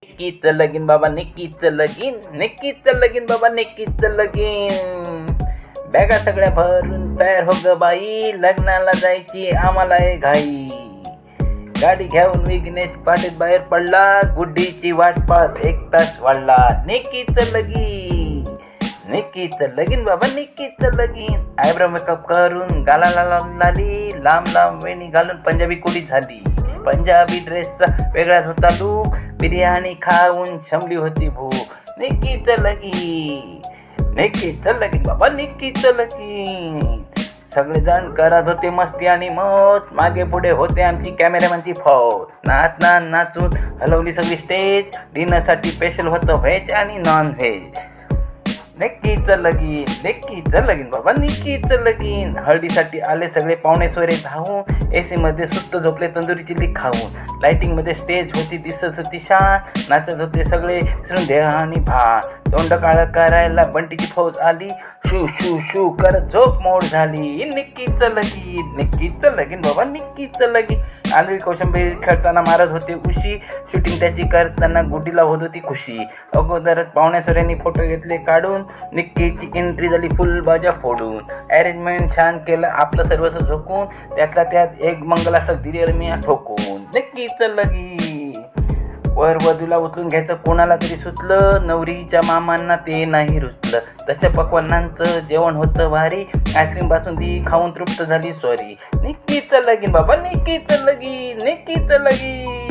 निक्कीचं लगीन बाबा, निक्कीचं लगीन, निक्कीचं लगीन बाबा, निक्कीचं लगीन. बॅगा सगळ्या भरून तयार हो ग बाई, लग्नाला जायची आम्हाला आहे घाई. गाडी घेऊन विघ्नेश पाटील बाहेर पडला, गुड्डीची वाट पाहत 1 तास वाढला. निक्कीचं लगीन, निक्कीचं लगीन बाबा, निक्कीचं लगीन. आयब्रो मेकअप करून गालाला लाली, लांब लांब वेणी घालून पंजाबी कुडी झाली. पंजाबी ड्रेसचा वेगळाच होता लूक, बिर्याणी खाऊन शमली होती भूक. निक्कीचं लगीन, निक्कीचं लगीन बाबा, निक्कीचं लगीन. सगळेजण करत होते मस्ती आणि मौज, मागे पुढे होते आमची कॅमेरामॅनची फौज. नाचून हलवली सगळी स्टेज, डिनरसाठी स्पेशल होतं व्हेज आणि नॉन व्हेज. निक्कीचं लगीन, निक्कीचं लगीन बाबा, निक्कीचं लगीन. हळदीसाठी आले सगळे पाहुणे सोयरे धावून, AC मध्ये सुस्त झोपले तंदुरी चिल्ली खाऊन. लाइटिंगमध्ये स्टेज होती दिसत होती शान, नाचत होते सगळे विसरून देह आणि भान. तोंड काळं करायला बंटीची फौज आली, शू शू शू करत झोप मोड झाली. निक्कीचं लगीन, निक्कीचं लगीन बाबा, निक्कीचं लगीन. आंधळी कोशिंबीर खेळताना मारत होते उशी, शूटिंग त्याची करताना गुड्डीला होत होती खुशी. अगोदरच पाहुण्या सोऱ्यांनी फोटो घेतले काढून, निक्कीची एंट्री झाली फुल बाजा फोडून. अरेंजमेंट छान केलं आपलं सर्वस्व झोकून, त्यातल्या त्यात एक मंगलाष्टक दिली मी ठोकून. निक्कीचं लगीन. वर वधूला उचलून घ्यायचं कोणाला तरी सुचलं, नवरीच्या मामांना ते नाही रुचलं. तशा पक्वानांचं जेवण होतं भारी, आईस्क्रीम बासुंदी खाऊन तृप्त झाली सॉरी. निक्कीचं लगीन बाबा, निक्कीचं लगीन, निक्कीचं लगीन.